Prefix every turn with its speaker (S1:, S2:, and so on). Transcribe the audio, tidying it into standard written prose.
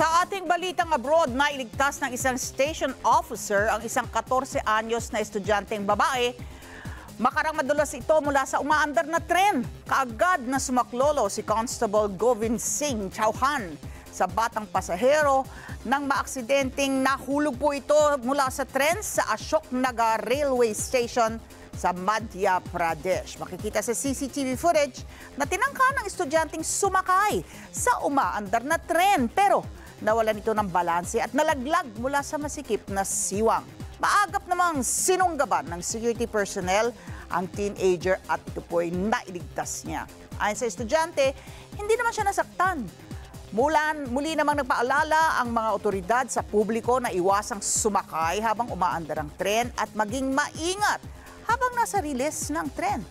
S1: Sa ating balitang abroad, nailigtas ng isang station officer ang isang 14 anyos na estudyanteng babae. Makarang madulas ito mula sa umaandar na tren. Kaagad na sumaklolo si Constable Govind Singh Chauhan sa batang pasahero nang maaksidenteng nahulog po ito mula sa tren sa Ashok Nagar Railway Station sa Madhya Pradesh. Makikita sa CCTV footage na tinangka ng estudyanteng sumakay sa umaandar na tren pero nawalan ito ng balanse at nalaglag mula sa masikip na siwang. Maagap namang sinunggaban ng security personnel ang teenager at ito po'y nailigtas niya. Ayon sa estudyante, hindi naman siya nasaktan. Muli namang nagpaalala ang mga otoridad sa publiko na iwasang sumakay habang umaandar ang tren at maging maingat habang nasa riles ng tren.